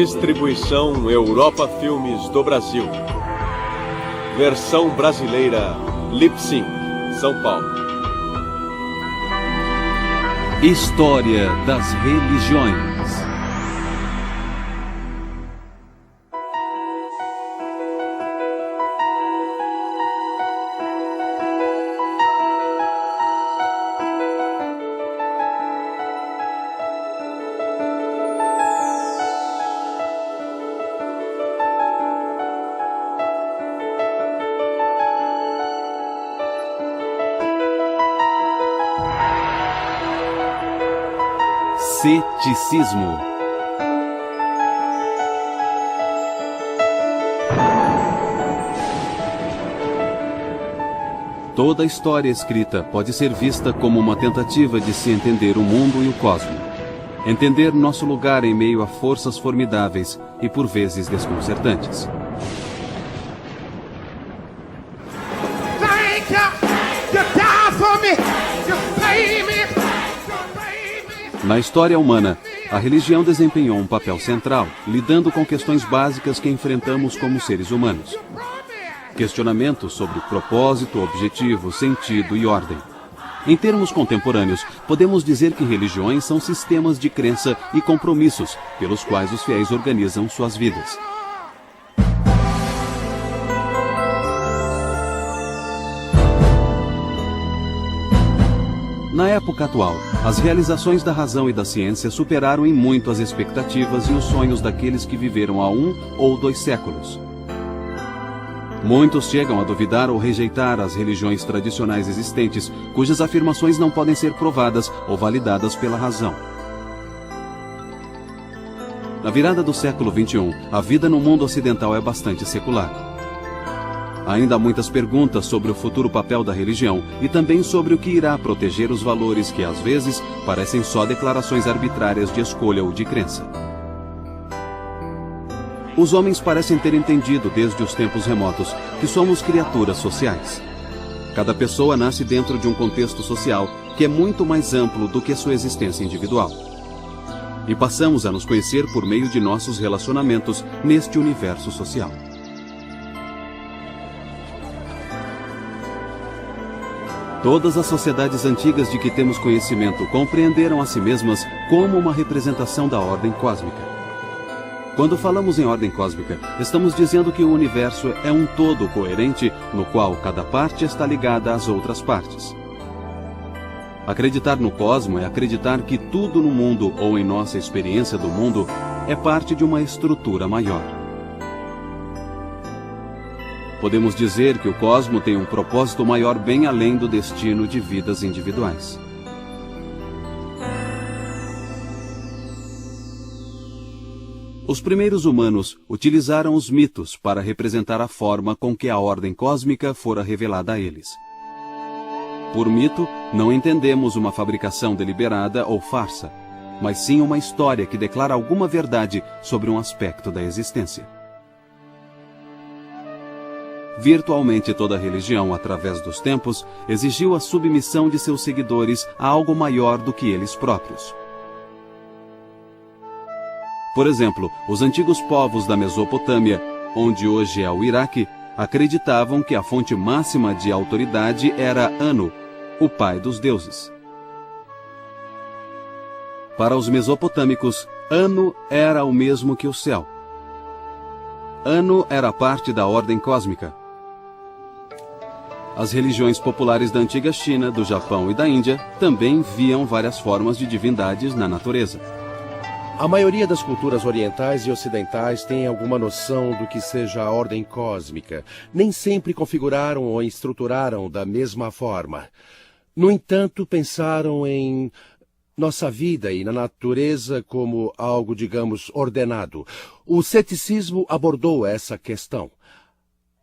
Distribuição Europa Filmes do Brasil. Versão brasileira Lip-Sync, São Paulo. História das religiões. Ceticismo. Toda a história escrita pode ser vista como uma tentativa de se entender o mundo e o cosmos. Entender nosso lugar em meio a forças formidáveis e por vezes desconcertantes. Thank you! You died for me! You paid me! Na história humana, a religião desempenhou um papel central, lidando com questões básicas que enfrentamos como seres humanos. Questionamentos sobre propósito, objetivo, sentido e ordem. Em termos contemporâneos, podemos dizer que religiões são sistemas de crença e compromissos pelos quais os fiéis organizam suas vidas. Na época atual, as realizações da razão e da ciência superaram em muito as expectativas e os sonhos daqueles que viveram há 1 ou 2 séculos. Muitos chegam a duvidar ou rejeitar as religiões tradicionais existentes, cujas afirmações não podem ser provadas ou validadas pela razão. Na virada do século XXI, a vida no mundo ocidental é bastante secular. Ainda há muitas perguntas sobre o futuro papel da religião e também sobre o que irá proteger os valores que, às vezes, parecem só declarações arbitrárias de escolha ou de crença. Os homens parecem ter entendido desde os tempos remotos que somos criaturas sociais. Cada pessoa nasce dentro de um contexto social que é muito mais amplo do que sua existência individual. E passamos a nos conhecer por meio de nossos relacionamentos neste universo social. Todas as sociedades antigas de que temos conhecimento compreenderam a si mesmas como uma representação da ordem cósmica. Quando falamos em ordem cósmica, estamos dizendo que o universo é um todo coerente no qual cada parte está ligada às outras partes. Acreditar no cosmo é acreditar que tudo no mundo ou em nossa experiência do mundo é parte de uma estrutura maior. Podemos dizer que o cosmo tem um propósito maior bem além do destino de vidas individuais. Os primeiros humanos utilizaram os mitos para representar a forma com que a ordem cósmica fora revelada a eles. Por mito, não entendemos uma fabricação deliberada ou farsa, mas sim uma história que declara alguma verdade sobre um aspecto da existência. Virtualmente toda religião, através dos tempos, exigiu a submissão de seus seguidores a algo maior do que eles próprios. Por exemplo, os antigos povos da Mesopotâmia, onde hoje é o Iraque, acreditavam que a fonte máxima de autoridade era Anu, o pai dos deuses. Para os mesopotâmicos, Anu era o mesmo que o céu. Anu era parte da ordem cósmica. As religiões populares da antiga China, do Japão e da Índia também viam várias formas de divindades na natureza. A maioria das culturas orientais e ocidentais tem alguma noção do que seja a ordem cósmica. Nem sempre configuraram ou estruturaram da mesma forma. No entanto, pensaram em nossa vida e na natureza como algo, digamos, ordenado. O ceticismo abordou essa questão.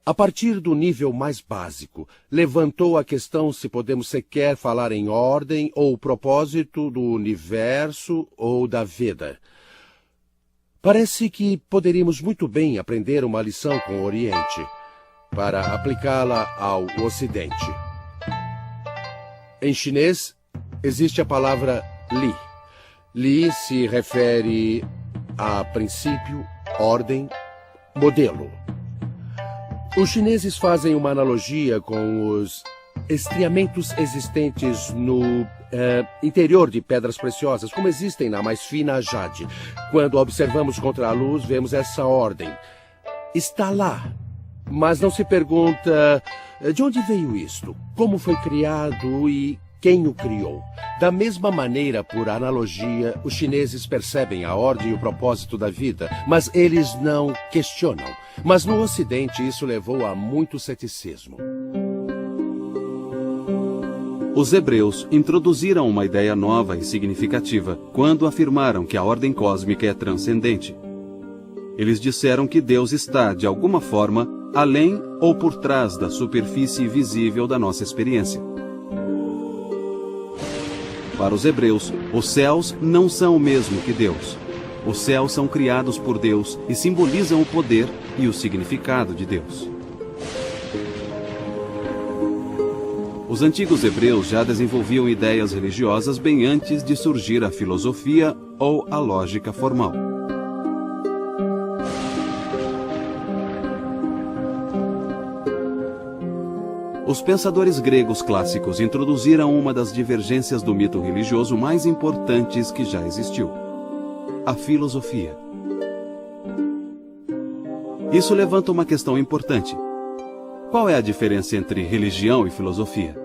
A partir do nível mais básico, levantou a questão se podemos sequer falar em ordem ou propósito do universo ou da vida. Parece que poderíamos muito bem aprender uma lição com o Oriente, para aplicá-la ao Ocidente. Em chinês, existe a palavra Li. Li se refere a princípio ordem, modelo. Os chineses fazem uma analogia com os estriamentos existentes no interior de pedras preciosas, como existem na mais fina jade. Quando observamos contra a luz, vemos essa ordem. Está lá, mas não se pergunta de onde veio isto, como foi criado e quem o criou. Da mesma maneira, por analogia, os chineses percebem a ordem e o propósito da vida, mas eles não questionam. Mas no Ocidente isso levou a muito ceticismo. Os hebreus introduziram uma ideia nova e significativa quando afirmaram que a ordem cósmica é transcendente. Eles disseram que Deus está, de alguma forma, além ou por trás da superfície visível da nossa experiência. Para os hebreus, os céus não são o mesmo que Deus. Os céus são criados por Deus e simbolizam o poder e o significado de Deus. Os antigos hebreus já desenvolviam ideias religiosas bem antes de surgir a filosofia ou a lógica formal. Os pensadores gregos clássicos introduziram uma das divergências do mito religioso mais importantes que já existiu: a filosofia. Isso levanta uma questão importante. Qual é a diferença entre religião e filosofia?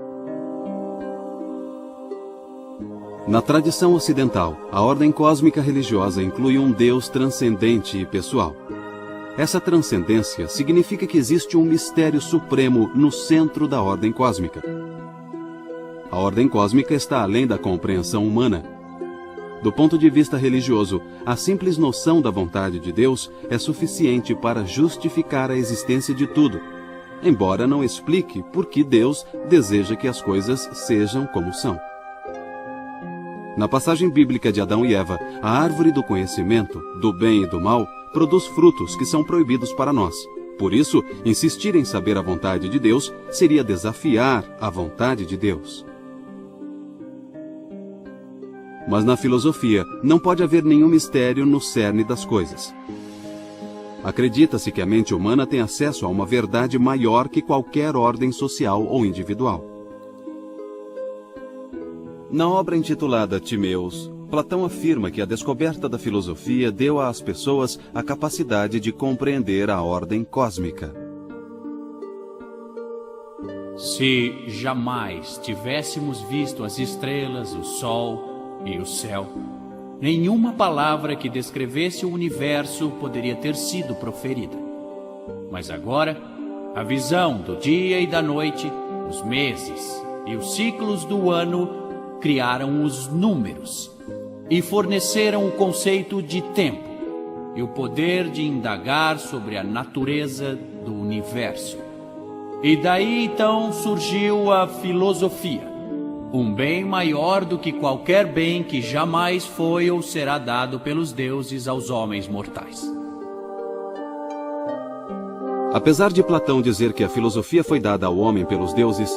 Na tradição ocidental, a ordem cósmica religiosa inclui um Deus transcendente e pessoal. Essa transcendência significa que existe um mistério supremo no centro da ordem cósmica. A ordem cósmica está além da compreensão humana. Do ponto de vista religioso, a simples noção da vontade de Deus é suficiente para justificar a existência de tudo, embora não explique por que Deus deseja que as coisas sejam como são. Na passagem bíblica de Adão e Eva, a árvore do conhecimento, do bem e do mal, produz frutos que são proibidos para nós. Por isso, insistir em saber a vontade de Deus seria desafiar a vontade de Deus. Mas na filosofia, não pode haver nenhum mistério no cerne das coisas. Acredita-se que a mente humana tem acesso a uma verdade maior que qualquer ordem social ou individual. Na obra intitulada Timeus, Platão afirma que a descoberta da filosofia deu às pessoas a capacidade de compreender a ordem cósmica. Se jamais tivéssemos visto as estrelas, o sol e o céu, nenhuma palavra que descrevesse o universo poderia ter sido proferida. Mas agora, a visão do dia e da noite, os meses e os ciclos do ano criaram os números e forneceram o conceito de tempo e o poder de indagar sobre a natureza do universo. E daí então surgiu a filosofia, um bem maior do que qualquer bem que jamais foi ou será dado pelos deuses aos homens mortais. Apesar de Platão dizer que a filosofia foi dada ao homem pelos deuses,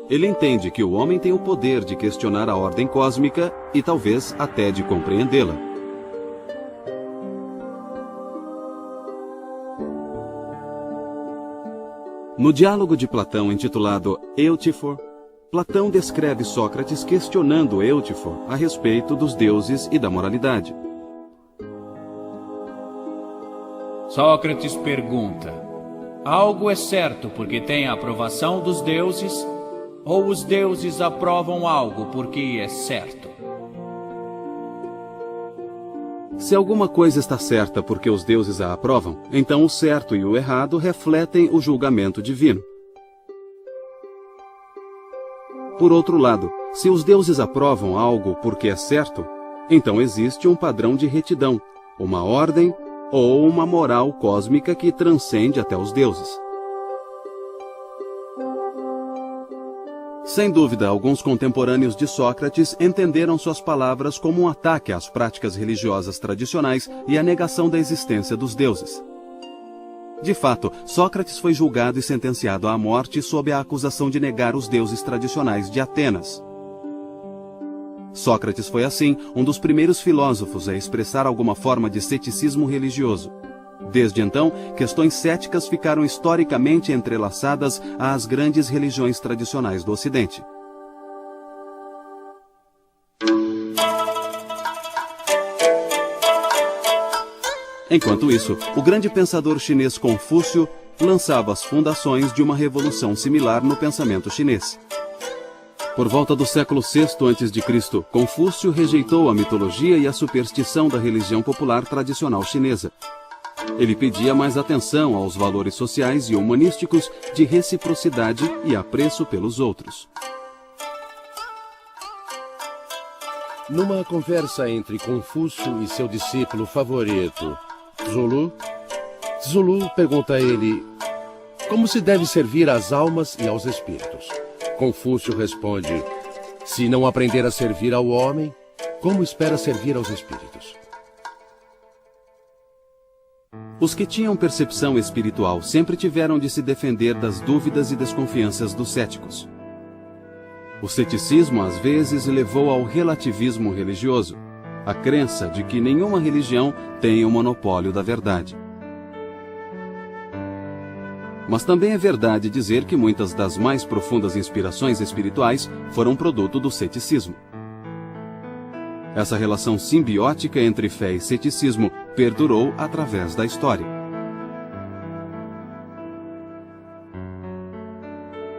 ele entende que o homem tem o poder de questionar a ordem cósmica e talvez até de compreendê-la. No diálogo de Platão intitulado Eutifor, Platão descreve Sócrates questionando Eutifor a respeito dos deuses e da moralidade. Sócrates pergunta: algo é certo porque tem a aprovação dos deuses, ou os deuses aprovam algo porque é certo? Se alguma coisa está certa porque os deuses a aprovam, então o certo e o errado refletem o julgamento divino. Por outro lado, se os deuses aprovam algo porque é certo, então existe um padrão de retidão, uma ordem ou uma moral cósmica que transcende até os deuses. Sem dúvida, alguns contemporâneos de Sócrates entenderam suas palavras como um ataque às práticas religiosas tradicionais e à negação da existência dos deuses. De fato, Sócrates foi julgado e sentenciado à morte sob a acusação de negar os deuses tradicionais de Atenas. Sócrates foi, assim, um dos primeiros filósofos a expressar alguma forma de ceticismo religioso. Desde então, questões céticas ficaram historicamente entrelaçadas às grandes religiões tradicionais do Ocidente. Enquanto isso, o grande pensador chinês Confúcio lançava as fundações de uma revolução similar no pensamento chinês. Por volta do século VI a.C., Confúcio rejeitou a mitologia e a superstição da religião popular tradicional chinesa. Ele pedia mais atenção aos valores sociais e humanísticos de reciprocidade e apreço pelos outros. Numa conversa entre Confúcio e seu discípulo favorito, Zulu pergunta a ele como se deve servir às almas e aos espíritos. Confúcio responde: se não aprender a servir ao homem, como espera servir aos espíritos? Os que tinham percepção espiritual sempre tiveram de se defender das dúvidas e desconfianças dos céticos. O ceticismo, às vezes, levou ao relativismo religioso, a crença de que nenhuma religião tem o monopólio da verdade. Mas também é verdade dizer que muitas das mais profundas inspirações espirituais foram produto do ceticismo. Essa relação simbiótica entre fé e ceticismo perdurou através da história.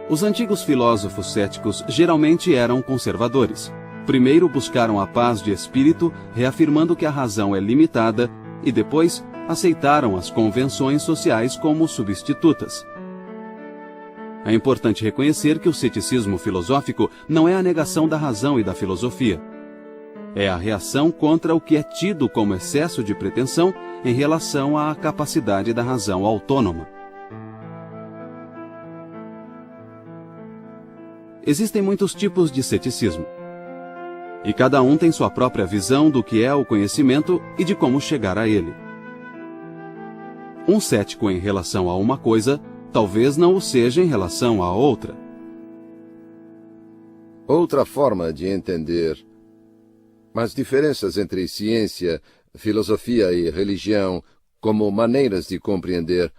Os antigos filósofos céticos geralmente eram conservadores. Primeiro buscaram a paz de espírito, reafirmando que a razão é limitada, e depois aceitaram as convenções sociais como substitutas. É importante reconhecer que o ceticismo filosófico não é a negação da razão e da filosofia. É a reação contra o que é tido como excesso de pretensão em relação à capacidade da razão autônoma. Existem muitos tipos de ceticismo. E cada um tem sua própria visão do que é o conhecimento e de como chegar a ele. Um cético em relação a uma coisa, talvez não o seja em relação a outra. Outra forma de entender as diferenças entre ciência, filosofia e religião como maneiras de compreender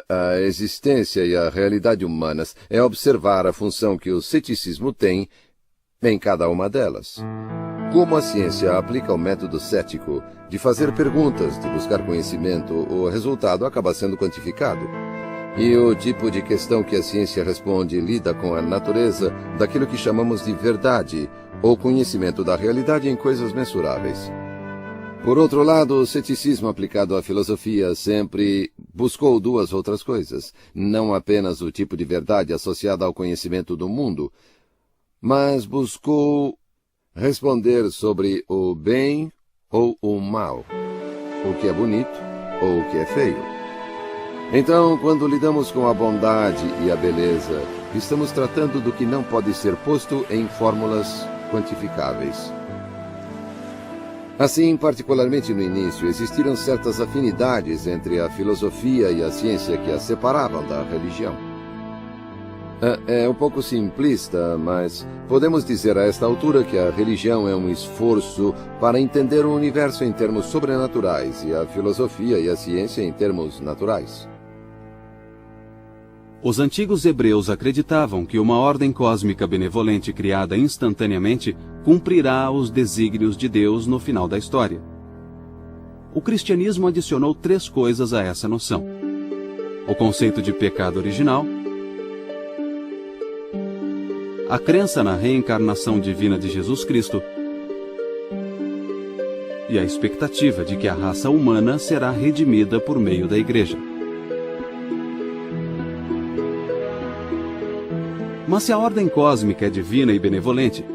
a existência e a realidade humanas é observar a função que o ceticismo tem em cada uma delas. Como a ciência aplica o método cético de fazer perguntas, de buscar conhecimento, o resultado acaba sendo quantificado. E o tipo de questão que a ciência responde lida com a natureza daquilo que chamamos de verdade, ou conhecimento da realidade em coisas mensuráveis. Por outro lado, o ceticismo aplicado à filosofia sempre buscou duas outras coisas, não apenas o tipo de verdade associada ao conhecimento do mundo, mas buscou responder sobre o bem ou o mal, o que é bonito ou o que é feio. Então, quando lidamos com a bondade e a beleza, estamos tratando do que não pode ser posto em fórmulas quantificáveis. Assim, particularmente no início, existiram certas afinidades entre a filosofia e a ciência que as separavam da religião. É um pouco simplista, mas podemos dizer a esta altura que a religião é um esforço para entender o universo em termos sobrenaturais e a filosofia e a ciência em termos naturais. Os antigos hebreus acreditavam que uma ordem cósmica benevolente criada instantaneamente cumprirá os desígnios de Deus no final da história. O cristianismo adicionou 3 coisas a essa noção: o conceito de pecado original, a crença na reencarnação divina de Jesus Cristo e a expectativa de que a raça humana será redimida por meio da Igreja. Mas se a ordem cósmica é divina e benevolente,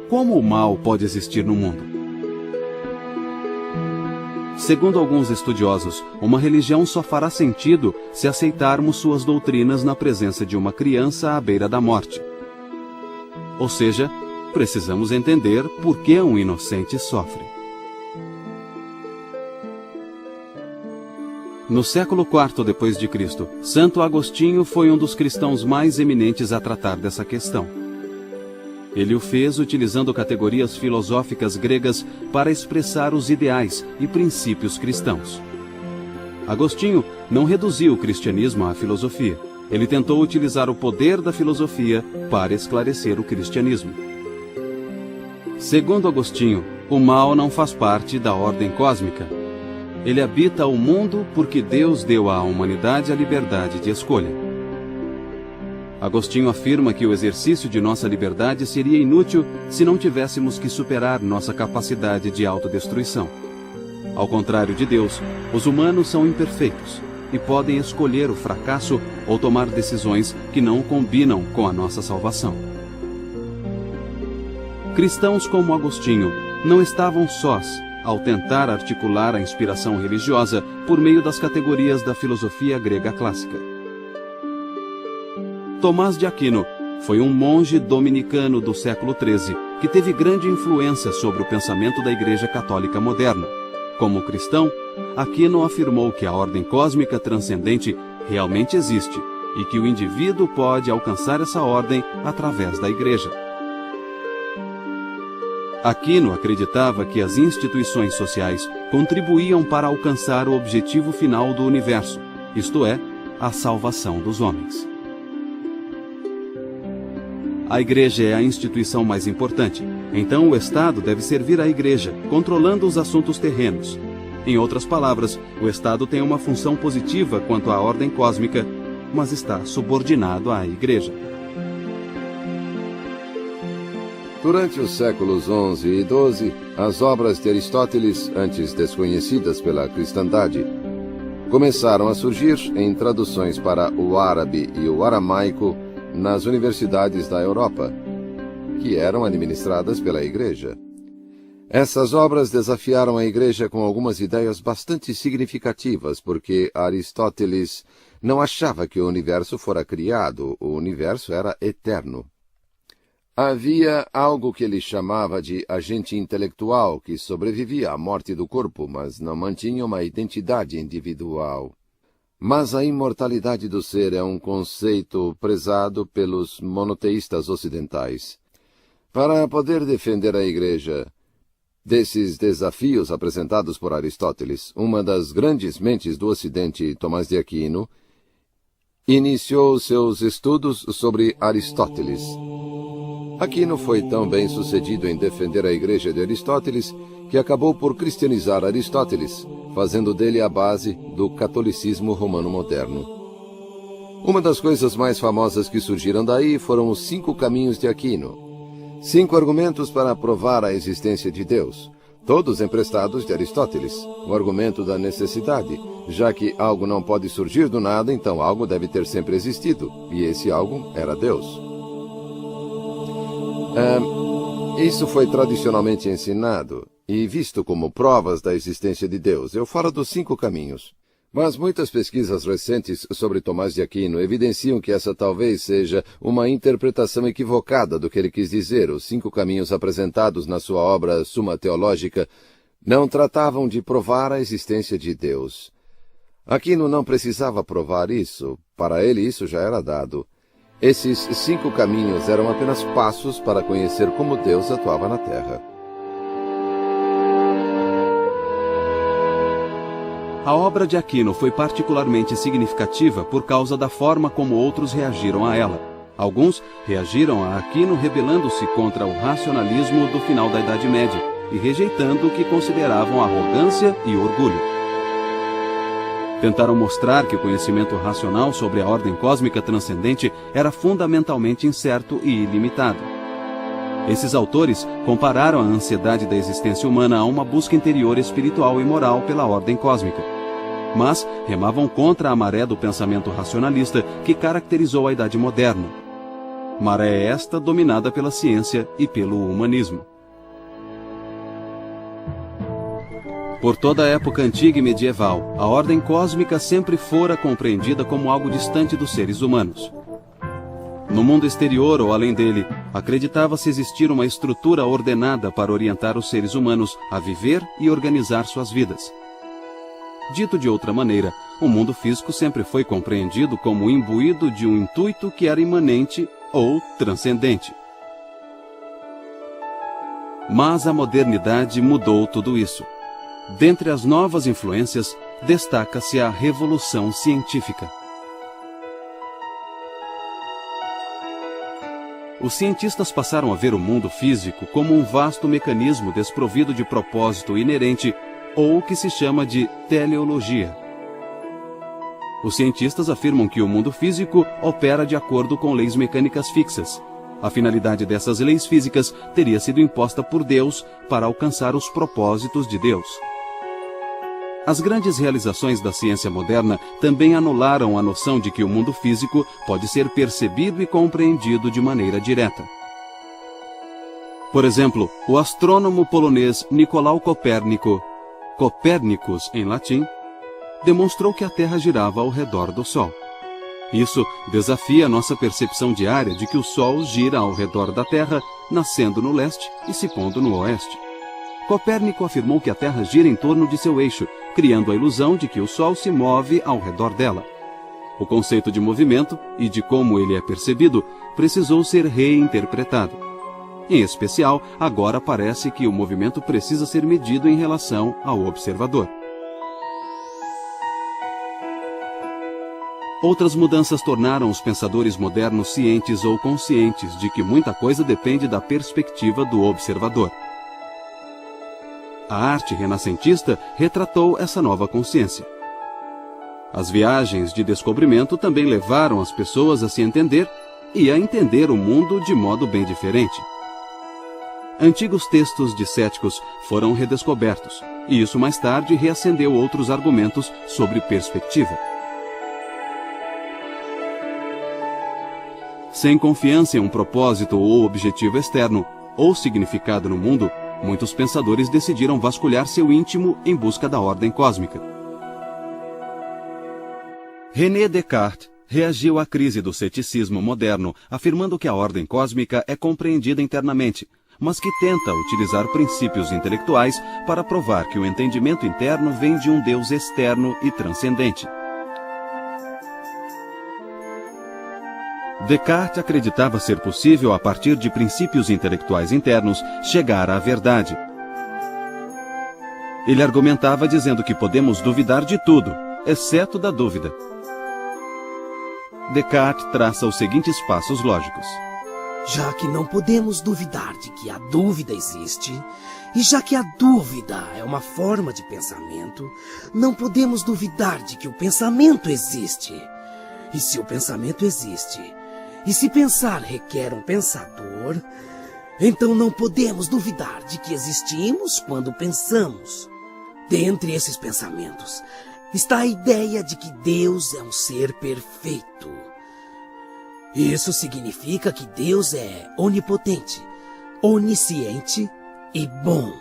como o mal pode existir no mundo? Segundo alguns estudiosos, uma religião só fará sentido se aceitarmos suas doutrinas na presença de uma criança à beira da morte. Ou seja, precisamos entender por que um inocente sofre. No século IV d.C., Santo Agostinho foi um dos cristãos mais eminentes a tratar dessa questão. Ele o fez utilizando categorias filosóficas gregas para expressar os ideais e princípios cristãos. Agostinho não reduziu o cristianismo à filosofia. Ele tentou utilizar o poder da filosofia para esclarecer o cristianismo. Segundo Agostinho, o mal não faz parte da ordem cósmica. Ele habita o mundo porque Deus deu à humanidade a liberdade de escolha. Agostinho afirma que o exercício de nossa liberdade seria inútil se não tivéssemos que superar nossa capacidade de autodestruição. Ao contrário de Deus, os humanos são imperfeitos e podem escolher o fracasso ou tomar decisões que não combinam com a nossa salvação. Cristãos como Agostinho não estavam sós ao tentar articular a inspiração religiosa por meio das categorias da filosofia grega clássica. Tomás de Aquino foi um monge dominicano do século XIII que teve grande influência sobre o pensamento da Igreja Católica moderna. Como cristão, Aquino afirmou que a ordem cósmica transcendente realmente existe e que o indivíduo pode alcançar essa ordem através da Igreja. Aquino acreditava que as instituições sociais contribuíam para alcançar o objetivo final do universo, isto é, a salvação dos homens. A Igreja é a instituição mais importante, então o Estado deve servir à Igreja, controlando os assuntos terrenos. Em outras palavras, o Estado tem uma função positiva quanto à ordem cósmica, mas está subordinado à Igreja. Durante os séculos XI e XII, as obras de Aristóteles, antes desconhecidas pela cristandade, começaram a surgir em traduções para o árabe e o aramaico nas universidades da Europa, que eram administradas pela Igreja. Essas obras desafiaram a Igreja com algumas ideias bastante significativas, porque Aristóteles não achava que o universo fora criado, o universo era eterno. Havia algo que ele chamava de agente intelectual, que sobrevivia à morte do corpo, mas não mantinha uma identidade individual. Mas a imortalidade do ser é um conceito prezado pelos monoteístas ocidentais. Para poder defender a Igreja desses desafios apresentados por Aristóteles, uma das grandes mentes do Ocidente, Tomás de Aquino, iniciou seus estudos sobre Aristóteles. Aquino foi tão bem sucedido em defender a Igreja de Aristóteles que acabou por cristianizar Aristóteles, fazendo dele a base do catolicismo romano moderno. Uma das coisas mais famosas que surgiram daí foram os 5 caminhos de Aquino. 5 argumentos para provar a existência de Deus, todos emprestados de Aristóteles. O argumento da necessidade, já que algo não pode surgir do nada, então algo deve ter sempre existido, e esse algo era Deus. Isso foi tradicionalmente ensinado e visto como provas da existência de Deus. Eu falo dos 5 caminhos. Mas muitas pesquisas recentes sobre Tomás de Aquino evidenciam que essa talvez seja uma interpretação equivocada do que ele quis dizer. Os 5 caminhos apresentados na sua obra Suma Teológica não tratavam de provar a existência de Deus. Aquino não precisava provar isso. Para ele isso já era dado. Esses 5 caminhos eram apenas passos para conhecer como Deus atuava na Terra. A obra de Aquino foi particularmente significativa por causa da forma como outros reagiram a ela. Alguns reagiram a Aquino rebelando-se contra o racionalismo do final da Idade Média e rejeitando o que consideravam arrogância e orgulho. Tentaram mostrar que o conhecimento racional sobre a ordem cósmica transcendente era fundamentalmente incerto e ilimitado. Esses autores compararam a ansiedade da existência humana a uma busca interior espiritual e moral pela ordem cósmica. Mas remavam contra a maré do pensamento racionalista que caracterizou a Idade Moderna. Maré esta dominada pela ciência e pelo humanismo. Por toda a época antiga e medieval, a ordem cósmica sempre fora compreendida como algo distante dos seres humanos. No mundo exterior ou além dele, acreditava-se existir uma estrutura ordenada para orientar os seres humanos a viver e organizar suas vidas. Dito de outra maneira, o mundo físico sempre foi compreendido como imbuído de um intuito que era imanente ou transcendente. Mas a modernidade mudou tudo isso. Dentre as novas influências, destaca-se a revolução científica. Os cientistas passaram a ver o mundo físico como um vasto mecanismo desprovido de propósito inerente, ou o que se chama de teleologia. Os cientistas afirmam que o mundo físico opera de acordo com leis mecânicas fixas. A finalidade dessas leis físicas teria sido imposta por Deus para alcançar os propósitos de Deus. As grandes realizações da ciência moderna também anularam a noção de que o mundo físico pode ser percebido e compreendido de maneira direta. Por exemplo, o astrônomo polonês Nicolau Copérnico, Copernicus em latim, demonstrou que a Terra girava ao redor do Sol. Isso desafia a nossa percepção diária de que o Sol gira ao redor da Terra, nascendo no leste e se pondo no oeste. Copérnico afirmou que a Terra gira em torno de seu eixo, criando a ilusão de que o Sol se move ao redor dela. O conceito de movimento e de como ele é percebido precisou ser reinterpretado. Em especial, agora parece que o movimento precisa ser medido em relação ao observador. Outras mudanças tornaram os pensadores modernos cientes ou conscientes de que muita coisa depende da perspectiva do observador. A arte renascentista retratou essa nova consciência. As viagens de descobrimento também levaram as pessoas a se entender e a entender o mundo de modo bem diferente. Antigos textos de céticos foram redescobertos, e isso mais tarde reacendeu outros argumentos sobre perspectiva. Sem confiança em um propósito ou objetivo externo, ou significado no mundo, muitos pensadores decidiram vasculhar seu íntimo em busca da ordem cósmica. René Descartes reagiu à crise do ceticismo moderno, afirmando que a ordem cósmica é compreendida internamente, mas que tenta utilizar princípios intelectuais para provar que o entendimento interno vem de um Deus externo e transcendente. Descartes acreditava ser possível, a partir de princípios intelectuais internos, chegar à verdade. Ele argumentava dizendo que podemos duvidar de tudo, exceto da dúvida. Descartes traça os seguintes passos lógicos. Já que não podemos duvidar de que a dúvida existe, e já que a dúvida é uma forma de pensamento, não podemos duvidar de que o pensamento existe. E se o pensamento existe, e se pensar requer um pensador, então não podemos duvidar de que existimos quando pensamos. Dentre esses pensamentos está a ideia de que Deus é um ser perfeito. Isso significa que Deus é onipotente, onisciente e bom.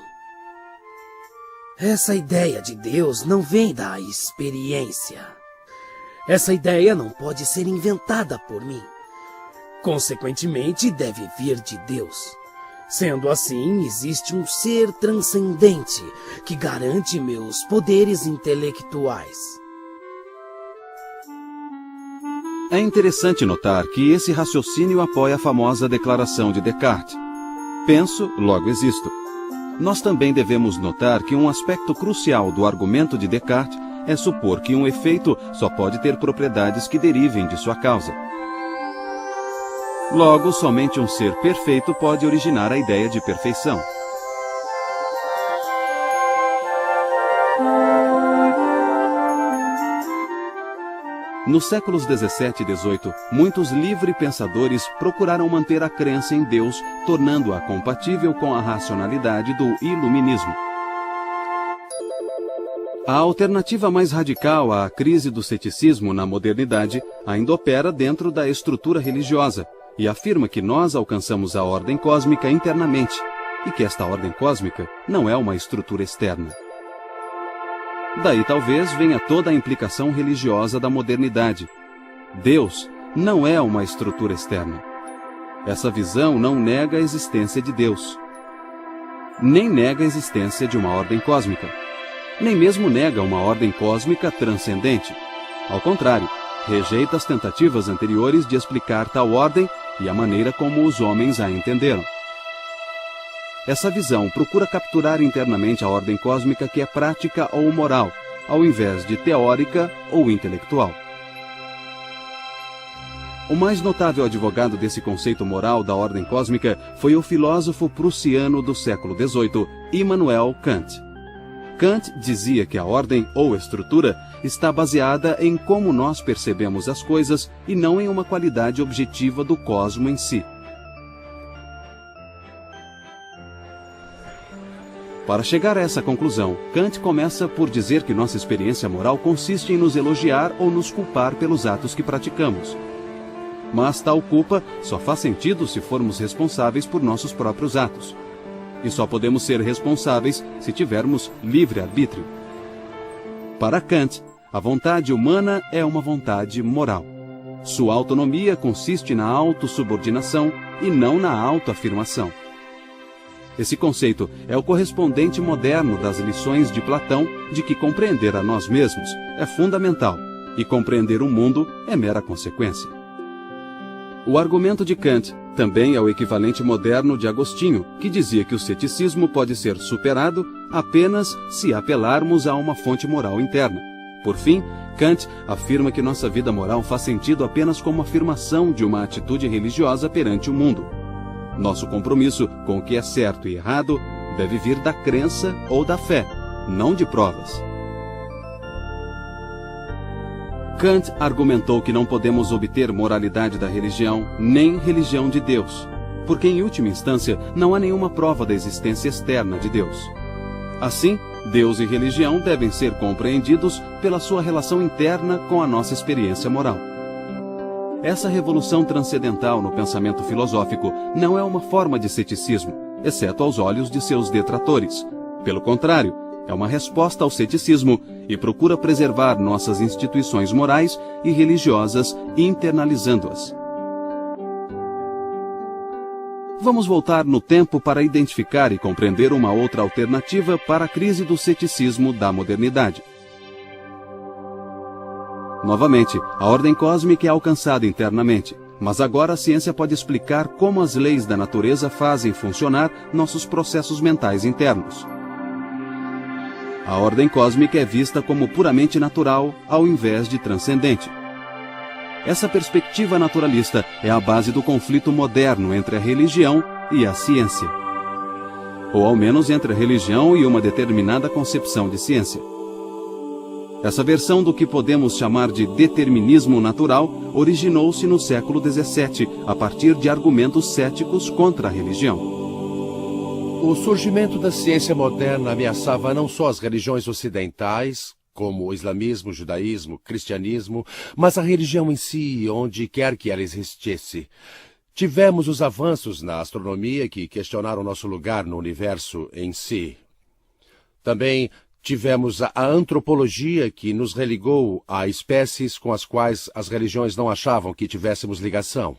Essa ideia de Deus não vem da experiência. Essa ideia não pode ser inventada por mim. Consequentemente, deve vir de Deus. Sendo assim, existe um ser transcendente que garante meus poderes intelectuais. É interessante notar que esse raciocínio apoia a famosa declaração de Descartes: penso, logo existo. Nós também devemos notar que um aspecto crucial do argumento de Descartes é supor que um efeito só pode ter propriedades que derivem de sua causa. Logo, somente um ser perfeito pode originar a ideia de perfeição. Nos séculos 17 e 18, muitos livre-pensadores procuraram manter a crença em Deus, tornando-a compatível com a racionalidade do iluminismo. A alternativa mais radical à crise do ceticismo na modernidade ainda opera dentro da estrutura religiosa e afirma que nós alcançamos a ordem cósmica internamente e que esta ordem cósmica não é uma estrutura externa. Daí talvez venha toda a implicação religiosa da modernidade. Deus não é uma estrutura externa. Essa visão não nega a existência de Deus, nem nega a existência de uma ordem cósmica, nem mesmo nega uma ordem cósmica transcendente. Ao contrário, rejeita as tentativas anteriores de explicar tal ordem e a maneira como os homens a entenderam. Essa visão procura capturar internamente a ordem cósmica que é prática ou moral, ao invés de teórica ou intelectual. O mais notável advogado desse conceito moral da ordem cósmica foi o filósofo prussiano do século XVIII, Immanuel Kant. Kant dizia que a ordem ou estrutura está baseada em como nós percebemos as coisas e não em uma qualidade objetiva do cosmo em si. Para chegar a essa conclusão, Kant começa por dizer que nossa experiência moral consiste em nos elogiar ou nos culpar pelos atos que praticamos. Mas tal culpa só faz sentido se formos responsáveis por nossos próprios atos. E só podemos ser responsáveis se tivermos livre-arbítrio. Para Kant, a vontade humana é uma vontade moral. Sua autonomia consiste na autossubordinação e não na autoafirmação. Esse conceito é o correspondente moderno das lições de Platão de que compreender a nós mesmos é fundamental e compreender o mundo é mera consequência. O argumento de Kant também é o equivalente moderno de Agostinho, que dizia que o ceticismo pode ser superado apenas se apelarmos a uma fonte moral interna. Por fim, Kant afirma que nossa vida moral faz sentido apenas como afirmação de uma atitude religiosa perante o mundo. Nosso compromisso com o que é certo e errado deve vir da crença ou da fé, não de provas. Kant argumentou que não podemos obter moralidade da religião, nem religião de Deus, porque em última instância não há nenhuma prova da existência externa de Deus. Assim, Deus e religião devem ser compreendidos pela sua relação interna com a nossa experiência moral. Essa revolução transcendental no pensamento filosófico não é uma forma de ceticismo, exceto aos olhos de seus detratores. Pelo contrário, é uma resposta ao ceticismo e procura preservar nossas instituições morais e religiosas, internalizando-as. Vamos voltar no tempo para identificar e compreender uma outra alternativa para a crise do ceticismo da modernidade. Novamente, a ordem cósmica é alcançada internamente, mas agora a ciência pode explicar como as leis da natureza fazem funcionar nossos processos mentais internos. A ordem cósmica é vista como puramente natural, ao invés de transcendente. Essa perspectiva naturalista é a base do conflito moderno entre a religião e a ciência. Ou ao menos entre a religião e uma determinada concepção de ciência. Essa versão do que podemos chamar de determinismo natural originou-se no século XVII, a partir de argumentos céticos contra a religião. O surgimento da ciência moderna ameaçava não só as religiões ocidentais, como o islamismo, o judaísmo, o cristianismo, mas a religião em si, onde quer que ela existisse. Tivemos os avanços na astronomia que questionaram nosso lugar no universo em si. Também tivemos a antropologia que nos religou a espécies com as quais as religiões não achavam que tivéssemos ligação.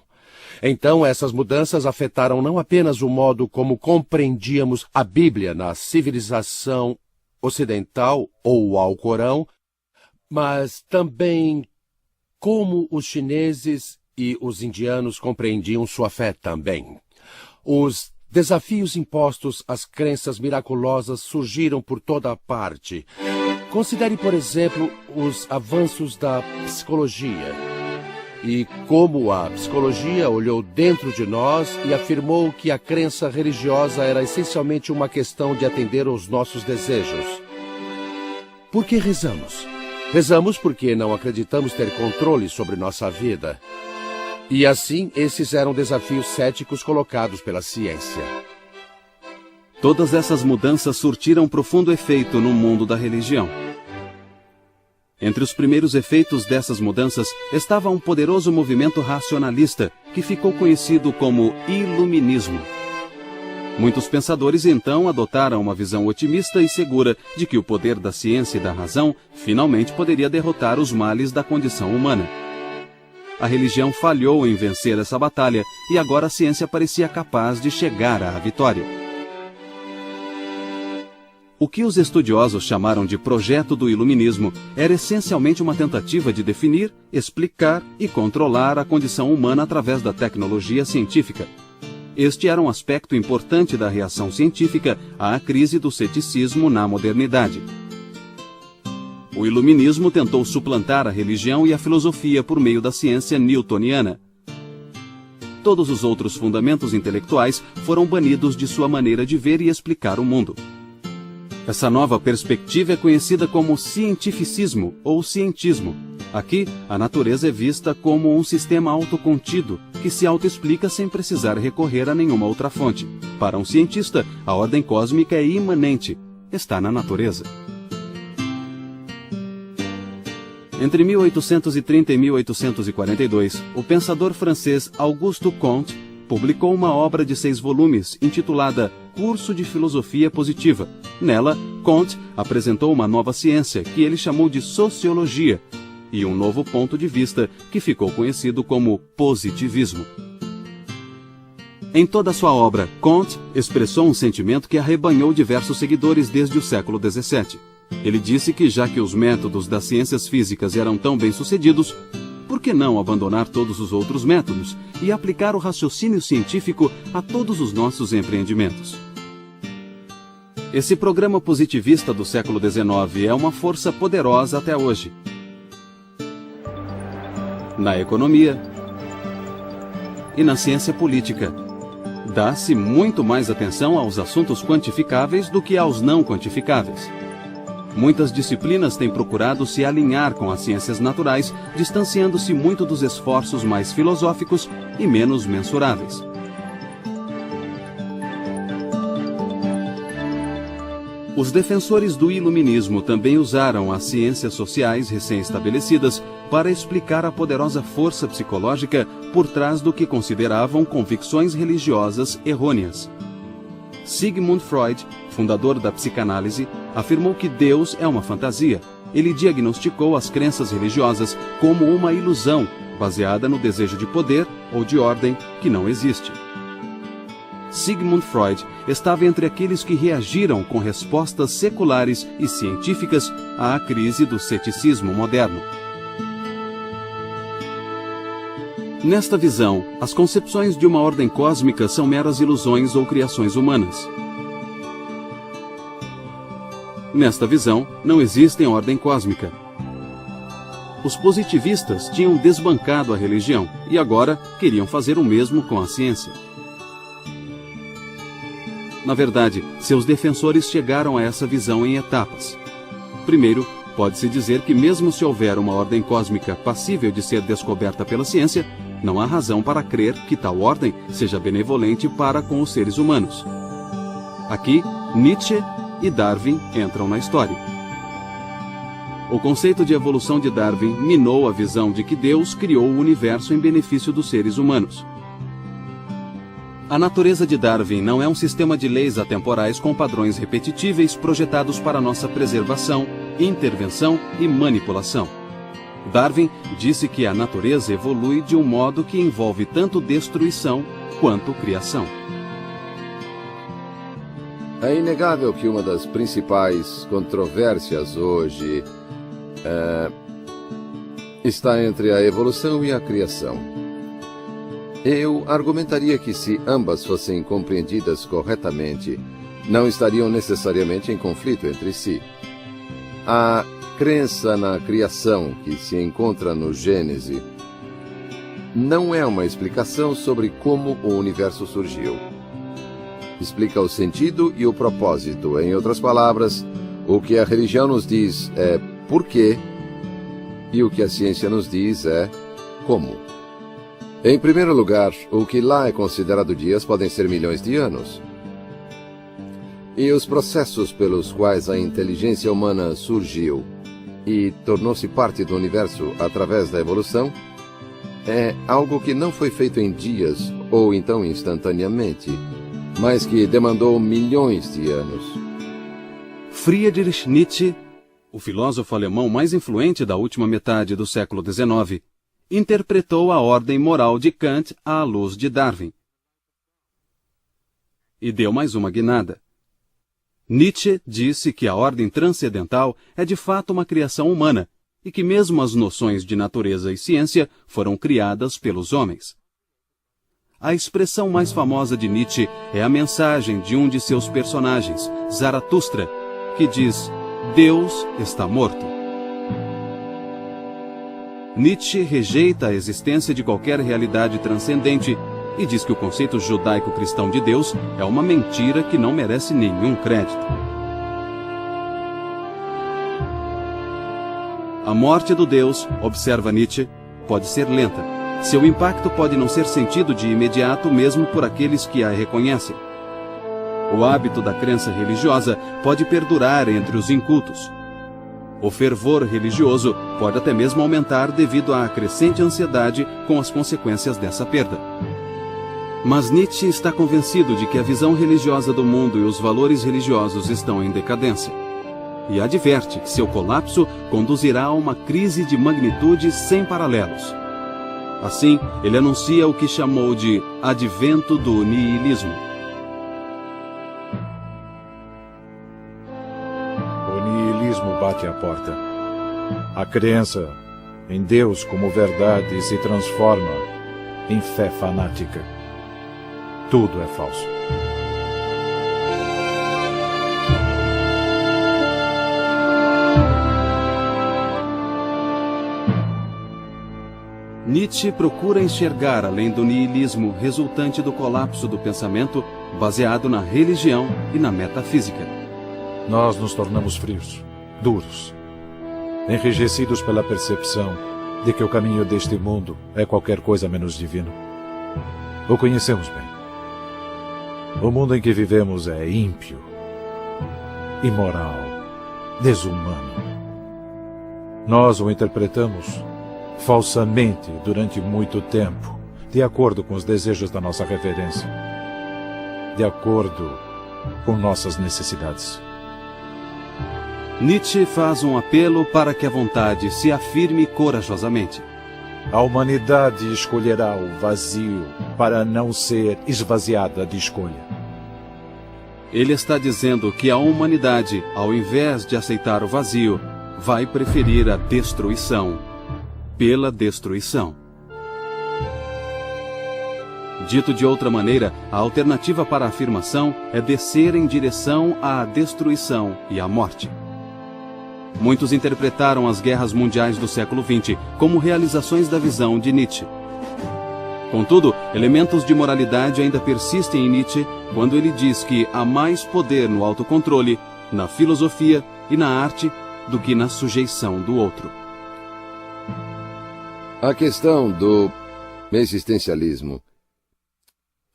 Então, essas mudanças afetaram não apenas o modo como compreendíamos a Bíblia na civilização ocidental ou o Alcorão, mas também como os chineses e os indianos compreendiam sua fé também. Os desafios impostos às crenças miraculosas surgiram por toda a parte. Considere, por exemplo, os avanços da psicologia e como a psicologia olhou dentro de nós e afirmou que a crença religiosa era essencialmente uma questão de atender aos nossos desejos. Por que rezamos? Rezamos porque não acreditamos ter controle sobre nossa vida. E assim, esses eram desafios céticos colocados pela ciência. Todas essas mudanças surtiram profundo efeito no mundo da religião. Entre os primeiros efeitos dessas mudanças estava um poderoso movimento racionalista que ficou conhecido como Iluminismo. Muitos pensadores então adotaram uma visão otimista e segura de que o poder da ciência e da razão finalmente poderia derrotar os males da condição humana. A religião falhou em vencer essa batalha e agora a ciência parecia capaz de chegar à vitória. O que os estudiosos chamaram de projeto do iluminismo era essencialmente uma tentativa de definir, explicar e controlar a condição humana através da tecnologia científica. Este era um aspecto importante da reação científica à crise do ceticismo na modernidade. o iluminismo tentou suplantar a religião e a filosofia por meio da ciência newtoniana. Todos os outros fundamentos intelectuais foram banidos de sua maneira de ver e explicar o mundo. Essa nova perspectiva é conhecida como cientificismo ou cientismo. Aqui, a natureza é vista como um sistema autocontido, que se autoexplica sem precisar recorrer a nenhuma outra fonte. Para um cientista, a ordem cósmica é imanente, está na natureza. Entre 1830 e 1842, o pensador francês Auguste Comte publicou uma obra de 6 volumes intitulada Curso de Filosofia Positiva. Nela, Comte apresentou uma nova ciência que ele chamou de sociologia e um novo ponto de vista que ficou conhecido como positivismo. Em toda a sua obra, Comte expressou um sentimento que arrebanhou diversos seguidores desde o século XVII. Ele disse que, já que os métodos das ciências físicas eram tão bem-sucedidos, por que não abandonar todos os outros métodos e aplicar o raciocínio científico a todos os nossos empreendimentos? Esse programa positivista do século XIX é uma força poderosa até hoje. Na economia e na ciência política, dá-se muito mais atenção aos assuntos quantificáveis do que aos não quantificáveis. Muitas disciplinas têm procurado se alinhar com as ciências naturais, distanciando-se muito dos esforços mais filosóficos e menos mensuráveis. Os defensores do iluminismo também usaram as ciências sociais recém-estabelecidas para explicar a poderosa força psicológica por trás do que consideravam convicções religiosas errôneas. Sigmund Freud, fundador da psicanálise, afirmou que Deus é uma fantasia. Ele diagnosticou as crenças religiosas como uma ilusão, baseada no desejo de poder ou de ordem que não existe. Sigmund Freud estava entre aqueles que reagiram com respostas seculares e científicas à crise do ceticismo moderno. Nesta visão, as concepções de uma ordem cósmica são meras ilusões ou criações humanas. Nesta visão, não existe ordem cósmica. Os positivistas tinham desbancado a religião e agora queriam fazer o mesmo com a ciência. Na verdade, seus defensores chegaram a essa visão em etapas. Primeiro, pode-se dizer que mesmo se houver uma ordem cósmica passível de ser descoberta pela ciência, não há razão para crer que tal ordem seja benevolente para com os seres humanos. Aqui, Nietzsche e Darwin entram na história. O conceito de evolução de Darwin minou a visão de que Deus criou o universo em benefício dos seres humanos. A natureza de Darwin não é um sistema de leis atemporais com padrões repetitíveis projetados para nossa preservação, intervenção e manipulação. Darwin disse que a natureza evolui de um modo que envolve tanto destruição quanto criação. É inegável que uma das principais controvérsias hoje está entre a evolução e a criação. Eu argumentaria que se ambas fossem compreendidas corretamente, não estariam necessariamente em conflito entre si. A crença na criação que se encontra no Gênesis não é uma explicação sobre como o universo surgiu. Explica o sentido e o propósito. Em outras palavras, o que a religião nos diz é por quê e o que a ciência nos diz é como. Em primeiro lugar, o que lá é considerado dias podem ser milhões de anos. E os processos pelos quais a inteligência humana surgiu e tornou-se parte do universo através da evolução é algo que não foi feito em dias ou então instantaneamente, mas que demandou milhões de anos. Friedrich Nietzsche, o filósofo alemão mais influente da última metade do século XIX, interpretou a ordem moral de Kant à luz de Darwin. E deu mais uma guinada. Nietzsche disse que a ordem transcendental é de fato uma criação humana e que mesmo as noções de natureza e ciência foram criadas pelos homens. A expressão mais famosa de Nietzsche é a mensagem de um de seus personagens, Zaratustra, que diz: Deus está morto. Nietzsche rejeita a existência de qualquer realidade transcendente e diz que o conceito judaico-cristão de Deus é uma mentira que não merece nenhum crédito. A morte do Deus, observa Nietzsche, pode ser lenta. Seu impacto pode não ser sentido de imediato mesmo por aqueles que a reconhecem. O hábito da crença religiosa pode perdurar entre os incultos. O fervor religioso pode até mesmo aumentar devido à crescente ansiedade com as consequências dessa perda. Mas Nietzsche está convencido de que a visão religiosa do mundo e os valores religiosos estão em decadência. E adverte que seu colapso conduzirá a uma crise de magnitude sem paralelos. Assim, ele anuncia o que chamou de advento do niilismo. O niilismo bate à porta. A crença em Deus como verdade se transforma em fé fanática. Tudo é falso. Nietzsche procura enxergar além do niilismo resultante do colapso do pensamento baseado na religião e na metafísica. Nós nos tornamos frios, duros, enrijecidos pela percepção de que o caminho deste mundo é qualquer coisa menos divino. O conhecemos bem. O mundo em que vivemos é ímpio, imoral, desumano. Nós o interpretamos falsamente durante muito tempo, de acordo com os desejos da nossa reverência, de acordo com nossas necessidades. Nietzsche faz um apelo para que a vontade se afirme corajosamente. A humanidade escolherá o vazio para não ser esvaziada de escolha. Ele está dizendo que a humanidade, ao invés de aceitar o vazio, vai preferir a destruição pela destruição. Dito de outra maneira, a alternativa para a afirmação é descer em direção à destruição e à morte. Muitos interpretaram as guerras mundiais do século XX como realizações da visão de Nietzsche. Contudo, elementos de moralidade ainda persistem em Nietzsche quando ele diz que há mais poder no autocontrole, na filosofia e na arte do que na sujeição do outro. A questão do existencialismo,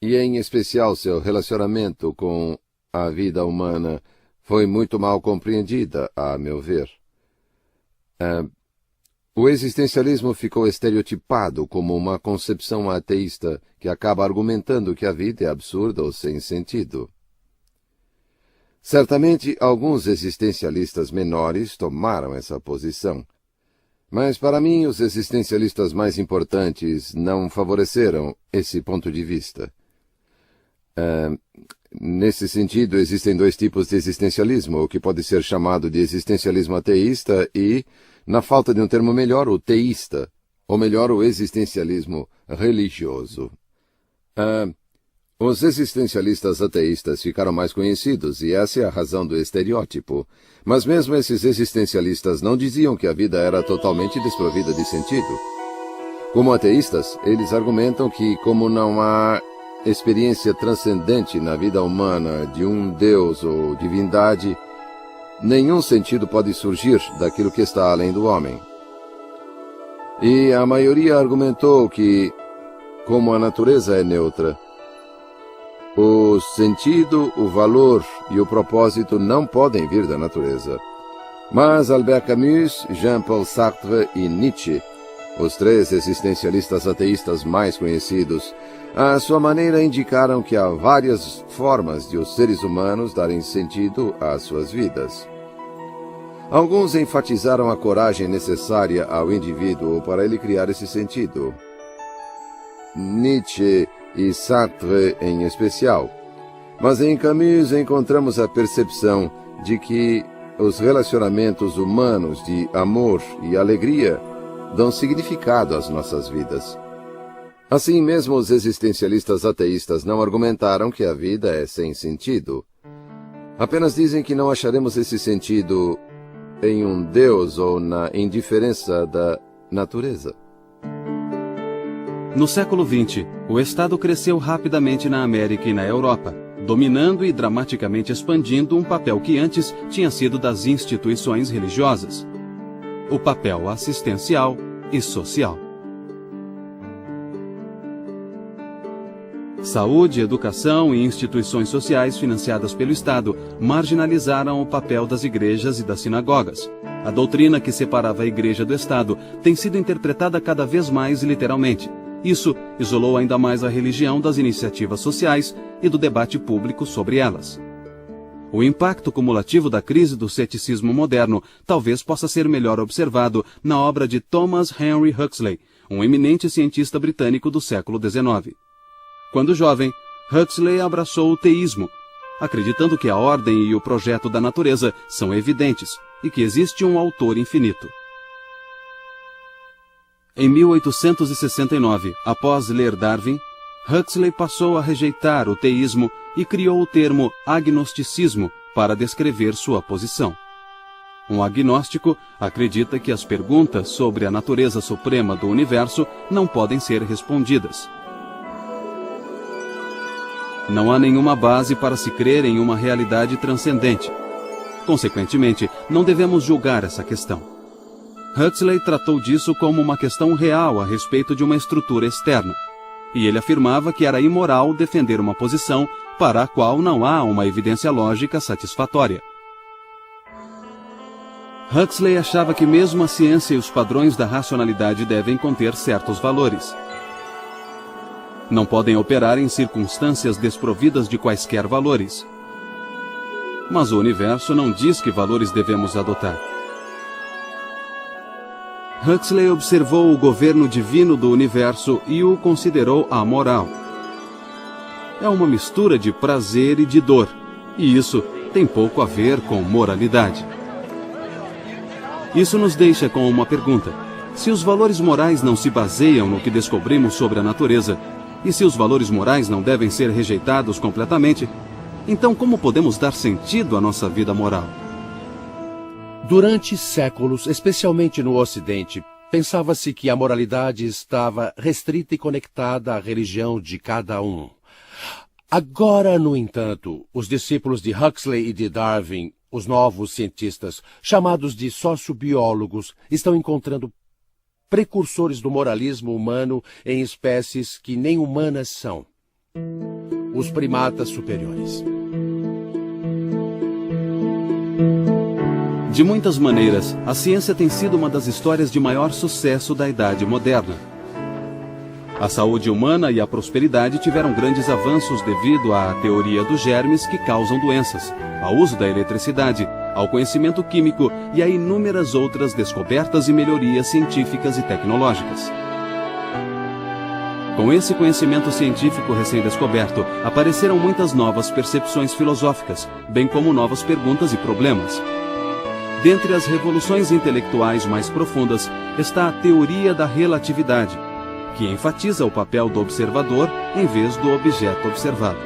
e em especial seu relacionamento com a vida humana, foi muito mal compreendida, a meu ver. O existencialismo ficou estereotipado como uma concepção ateísta que acaba argumentando que a vida é absurda ou sem sentido. Certamente, alguns existencialistas menores tomaram essa posição. Mas, para mim, os existencialistas mais importantes não favoreceram esse ponto de vista. Nesse sentido, existem dois tipos de existencialismo, o que pode ser chamado de existencialismo ateísta e, na falta de um termo melhor, o teísta, ou melhor, o existencialismo religioso. Os existencialistas ateístas ficaram mais conhecidos, e essa é a razão do estereótipo. Mas mesmo esses existencialistas não diziam que a vida era totalmente desprovida de sentido. Como ateístas, eles argumentam que, como não há experiência transcendente na vida humana de um Deus ou divindade, nenhum sentido pode surgir daquilo que está além do homem. E a maioria argumentou que, como a natureza é neutra, o sentido, o valor e o propósito não podem vir da natureza. Mas Albert Camus, Jean-Paul Sartre e Nietzsche, os três existencialistas ateístas mais conhecidos, à sua maneira indicaram que há várias formas de os seres humanos darem sentido às suas vidas. Alguns enfatizaram a coragem necessária ao indivíduo para ele criar esse sentido. Nietzsche e Sartre em especial. Mas em Camus encontramos a percepção de que os relacionamentos humanos de amor e alegria dão significado às nossas vidas. Assim mesmo, os existencialistas ateístas não argumentaram que a vida é sem sentido. Apenas dizem que não acharemos esse sentido em um Deus ou na indiferença da natureza. No século XX, o Estado cresceu rapidamente na América e na Europa, dominando e dramaticamente expandindo um papel que antes tinha sido das instituições religiosas: o papel assistencial e social. Saúde, educação e instituições sociais financiadas pelo Estado marginalizaram o papel das igrejas e das sinagogas. A doutrina que separava a igreja do Estado tem sido interpretada cada vez mais literalmente. Isso isolou ainda mais a religião das iniciativas sociais e do debate público sobre elas. O impacto cumulativo da crise do ceticismo moderno talvez possa ser melhor observado na obra de Thomas Henry Huxley, um eminente cientista britânico do século XIX. Quando jovem, Huxley abraçou o teísmo, acreditando que a ordem e o projeto da natureza são evidentes e que existe um autor infinito. Em 1869, após ler Darwin, Huxley passou a rejeitar o teísmo e criou o termo agnosticismo para descrever sua posição. Um agnóstico acredita que as perguntas sobre a natureza suprema do universo não podem ser respondidas. Não há nenhuma base para se crer em uma realidade transcendente. Consequentemente, não devemos julgar essa questão. Huxley tratou disso como uma questão real a respeito de uma estrutura externa, e ele afirmava que era imoral defender uma posição para a qual não há uma evidência lógica satisfatória. Huxley achava que mesmo a ciência e os padrões da racionalidade devem conter certos valores. Não podem operar em circunstâncias desprovidas de quaisquer valores. Mas o universo não diz que valores devemos adotar. Huxley observou o governo divino do universo e o considerou amoral. É uma mistura de prazer e de dor, e isso tem pouco a ver com moralidade. Isso nos deixa com uma pergunta: se os valores morais não se baseiam no que descobrimos sobre a natureza, e se os valores morais não devem ser rejeitados completamente, então como podemos dar sentido à nossa vida moral? Durante séculos, especialmente no Ocidente, pensava-se que a moralidade estava restrita e conectada à religião de cada um. Agora, no entanto, os discípulos de Huxley e de Darwin, os novos cientistas, chamados de sociobiólogos, estão encontrando precursores do moralismo humano em espécies que nem humanas são: os primatas superiores. De muitas maneiras, a ciência tem sido uma das histórias de maior sucesso da Idade Moderna. A saúde humana e a prosperidade tiveram grandes avanços devido à teoria dos germes que causam doenças, ao uso da eletricidade, ao conhecimento químico e a inúmeras outras descobertas e melhorias científicas e tecnológicas. Com esse conhecimento científico recém-descoberto, apareceram muitas novas percepções filosóficas, bem como novas perguntas e problemas. Dentre as revoluções intelectuais mais profundas está a teoria da relatividade, que enfatiza o papel do observador em vez do objeto observado.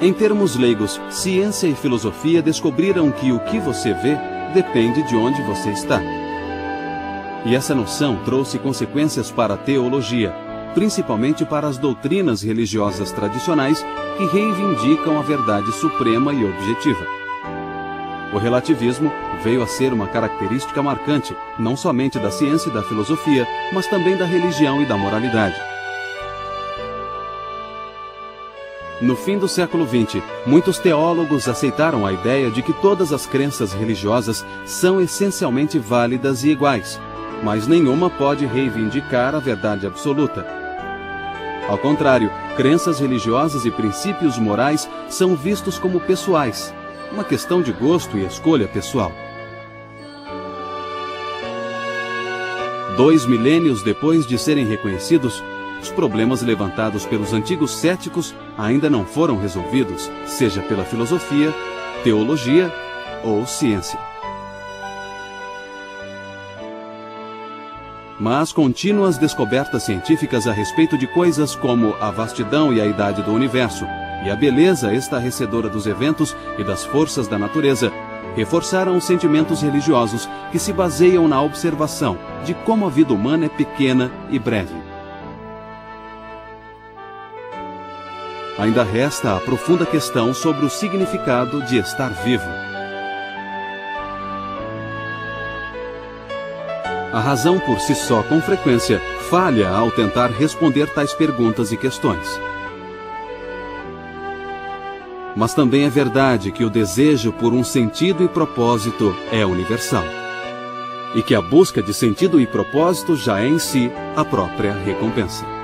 Em termos leigos, ciência e filosofia descobriram que o que você vê depende de onde você está. E essa noção trouxe consequências para a teologia, principalmente para as doutrinas religiosas tradicionais que reivindicam a verdade suprema e objetiva. O relativismo veio a ser uma característica marcante, não somente da ciência e da filosofia, mas também da religião e da moralidade. No fim do século XX, muitos teólogos aceitaram a ideia de que todas as crenças religiosas são essencialmente válidas e iguais, mas nenhuma pode reivindicar a verdade absoluta. Ao contrário, crenças religiosas e princípios morais são vistos como pessoais, uma questão de gosto e escolha pessoal. 2 milênios depois de serem reconhecidos, os problemas levantados pelos antigos céticos ainda não foram resolvidos, seja pela filosofia, teologia ou ciência. Mas contínuas descobertas científicas a respeito de coisas como a vastidão e a idade do universo, e a beleza estarrecedora dos eventos e das forças da natureza, reforçaram os sentimentos religiosos que se baseiam na observação de como a vida humana é pequena e breve. Ainda resta a profunda questão sobre o significado de estar vivo. A razão por si só, com frequência, falha ao tentar responder tais perguntas e questões. Mas também é verdade que o desejo por um sentido e propósito é universal. E que a busca de sentido e propósito já é em si a própria recompensa.